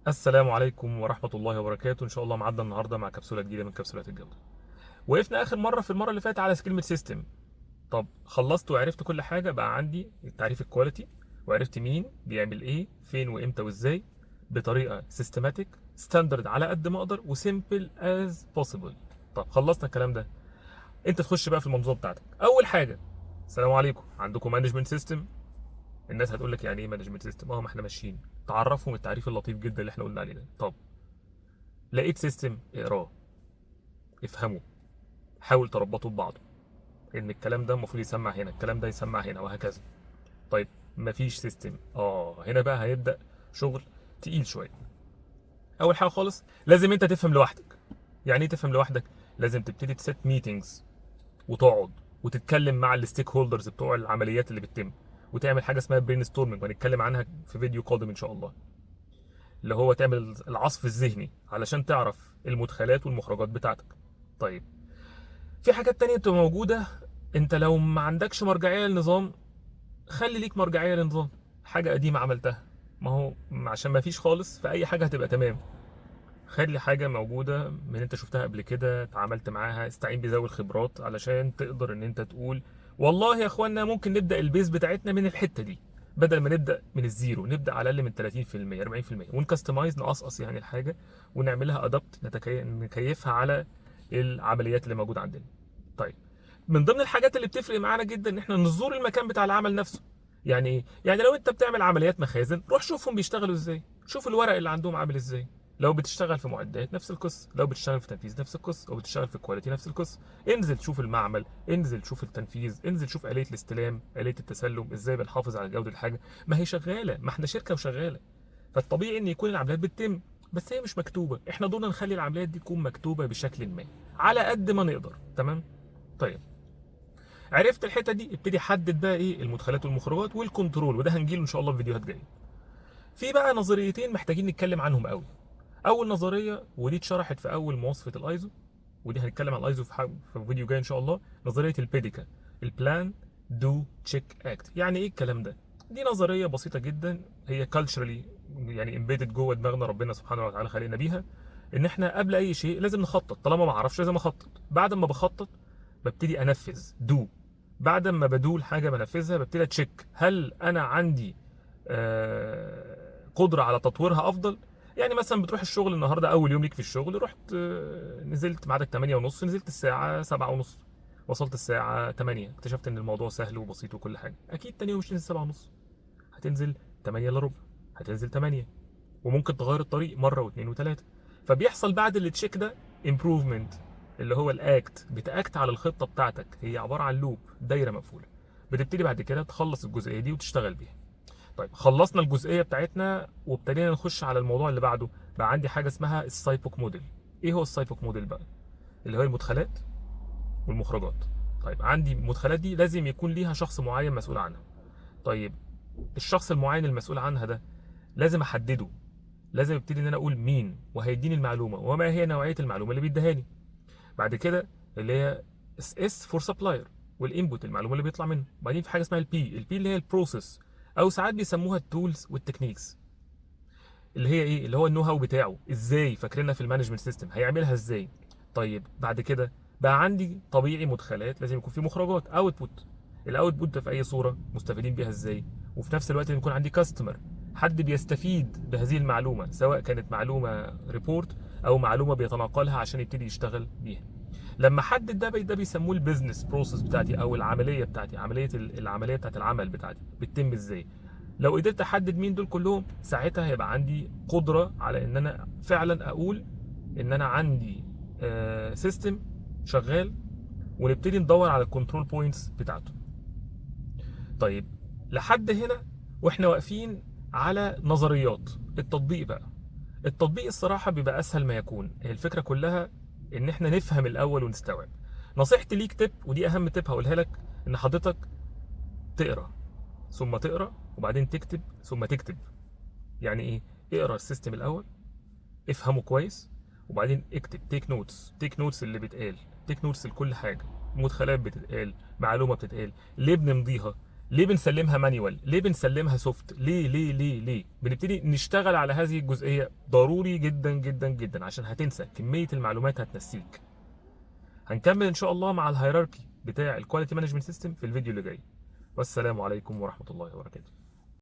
السلام عليكم ورحمة الله وبركاته. إن شاء الله معدنا النهاردة مع كبسولة جديدة من كبسولات الجودة. وقفنا آخر مرة في المرة اللي فاتت على كلمة سيستم. طب خلصت وعرفت كل حاجة، بقى عندي تعريف الكواليتي، وعرفت مين بيعمل إيه فين وإمتى وإزاي بطريقة سيستماتيك ستاندرد على قد ما أقدر وسيمبل از بوسيبل. طب خلصنا الكلام ده، أنت تخش بقى في المنظومة بتاعتك. أول حاجة، السلام عليكم، عندكم مانجمنت سيستم؟ الناس هتقول لك يعني ايه مانجمنت سيستم؟ ما احنا ماشيين. تعرفهم التعريف اللطيف جدا اللي احنا قلنا عليه ده. طب لقيت سيستم، اقراه، افهمه، حاول تربطه ببعضه، ان الكلام ده المفروض يسمع هنا، الكلام ده يسمع هنا، وهكذا. طيب مفيش سيستم، هنا بقى هيبدا شغل تقيل شويه. اول حاجه خالص لازم انت تفهم لوحدك. يعني ايه تفهم لوحدك؟ لازم تبتدي تسيت ميتنجز وتقعد وتتكلم مع الستيك هولدرز بتوع العمليات اللي بتتم، وتعمل حاجه اسمها برين ستورمنج، وهنتكلم عنها في فيديو قادم ان شاء الله. اللي هو تعمل العصف الذهني علشان تعرف المدخلات والمخرجات بتاعتك. طيب في حاجات تانية بتبقى موجودة. انت لو ما عندكش مرجعية للنظام، خلي ليك مرجعية للنظام. حاجة قديمة عملتها، ما هو عشان ما فيش خالص فأي حاجة هتبقى تمام. خلي حاجة موجودة من انت شفتها قبل كده، اتعاملت معاها، استعين بذوي الخبرات علشان تقدر ان انت تقول والله يا اخوانا ممكن نبدأ البيز بتاعتنا من الحتة دي، بدل ما نبدأ من الزيرو، نبدأ على الأقل من 30% 40%، ونكستمايز، نقصقص يعني الحاجة، ونعملها ادابت، نكيفها على العمليات اللي موجودة عندنا. طيب من ضمن الحاجات اللي بتفرق معانا جدا ان احنا نزور المكان بتاع العمل نفسه. يعني ايه؟ يعني لو انت بتعمل عمليات مخازن، روح شوفهم بيشتغلوا ازاي، شوف الورق اللي عندهم عامل ازاي. لو بتشتغل في معدات نفس القصه، لو بتشتغل في تنفيذ نفس القصه، لو بتشتغل في كواليتي نفس القصه. انزل شوف المعمل، انزل شوف التنفيذ، انزل شوف آلية الاستلام، آلية التسلم، ازاي بنحافظ على جودة الحاجة. ما هي شغالة، ما احنا شركة وشغالة. فالطبيعي ان يكون العمليات بتتم، بس هي مش مكتوبة. احنا دورنا نخلي العمليات دي تكون مكتوبة بشكل ما على قد ما نقدر. تمام؟ طيب عرفت الحتة دي، ابتدي حدد بقى ايه المدخلات والمخرجات والكنترول، وده هنجيله ان شاء الله في فيديوهات جايه. في بقى نظريتين محتاجين نتكلم عنهم قوي. اول نظريه، ودي اتشرحت في اول مواصفه الايزو، ودي هنتكلم عن الايزو في فيديو جاي ان شاء الله. نظريه البيديكا، البلان دو تشيك اكت. يعني ايه الكلام ده؟ دي نظريه بسيطه جدا، هي كالتشرالي يعني امبيدد جوه دماغنا، ربنا سبحانه وتعالى خلقنا بيها. ان احنا قبل اي شيء لازم نخطط. طالما ما اعرفش لازم اخطط. بعد ما بخطط ببتدي انفذ، دو. بعد ما بدول حاجه بنفذها ببتدي اتشيك هل انا عندي قدره على تطويرها افضل. يعني مثلا بتروح الشغل النهارده، اول يوم ليك في الشغل، رحت نزلت ميعادك 8 ونص، نزلت الساعه 7 ونص، وصلت الساعه 8، اكتشفت ان الموضوع سهل وبسيط وكل حاجه. اكيد تاني يوم مش هتنزل 7 ونص، هتنزل 8 الا ربع، هتنزل 8. وممكن تغير الطريق مره واثنين وثلاثه. فبيحصل بعد التشيك ده امبروفمنت، اللي هو الاكت، بتاكت على الخطه بتاعتك. هي عباره عن لوب، دايره مقفوله. بتبتدي بعد كده تخلص الجزئيه دي وتشتغل بيها. طيب خلصنا الجزئيه بتاعتنا وابتدينا نخش على الموضوع اللي بعده. بقى عندي حاجه اسمها السايبوك موديل. ايه هو السايبوك موديل بقى؟ اللي هو المدخلات والمخرجات. طيب عندي المدخلات دي لازم يكون ليها شخص معين مسؤول عنها. طيب الشخص المعين المسؤول عنها ده لازم احدده. لازم ابتدي ان انا اقول مين وهيديني المعلومه وما هي نوعيه المعلومه اللي بيديهاني. بعد كده اللي هي اس فور سبلاير، والانبوت المعلومه اللي بيطلع منه. بعدين في حاجه اسمها البي اللي هي البروسيس، او ساعات بيسموها التولز والتكنيكس. اللي هي ايه؟ اللي هو النو هاو بتاعه، ازاي فاكرينها في المانجمنت سيستم، هيعملها ازاي. طيب بعد كده بقى عندي طبيعي مدخلات، لازم يكون في مخرجات، اوتبوت. الاوتبوت ده في اي صوره مستفيدين بيها ازاي. وفي نفس الوقت لازم يكون عندي كاستمر، حد بيستفيد بهذه المعلومه، سواء كانت معلومه ريبورت او معلومه بيتناقلها عشان يبتدي يشتغل بيها. لما حدد ده بيسموه البيزنس بروسيس بتاعتي، او العمليه بتاعتي، العمليه بتاعت العمل بتاعتي بتتم ازاي. لو قدرت احدد مين دول كلهم، ساعتها هيبقى عندي قدره على ان انا فعلا اقول ان انا عندي سيستم شغال، ونبتدي ندور على الكنترول بوينتس بتاعته. طيب لحد هنا واحنا واقفين على نظريات. التطبيق بقى، التطبيق الصراحه بيبقى اسهل ما يكون. هي الفكره كلها ان احنا نفهم الاول ونستوعب. نصيحتي ليك تip، ودي اهم تip هقولها لك، ان حضرتك تقرا، ثم تقرا، وبعدين تكتب، ثم تكتب. يعني ايه؟ اقرا السيستم الاول، افهمه كويس، وبعدين اكتب، تيك نوتس، تيك نوتس اللي بيتقال، تيك نوتس لكل حاجه. مدخلات بتتقال، معلومه بتتقال، ليه بنمضيها، ليه بنسلمها مانيوال؟ ليه بنسلمها سوفت؟ ليه بنبتدي نشتغل على هذه الجزئيه، ضروري جدا جدا جدا، عشان هتنسى كميه المعلومات هتنسيك. هنكمل ان شاء الله مع الهيراركي بتاع الكواليتي مانجمنت سيستم في الفيديو اللي جاي. والسلام عليكم ورحمه الله وبركاته.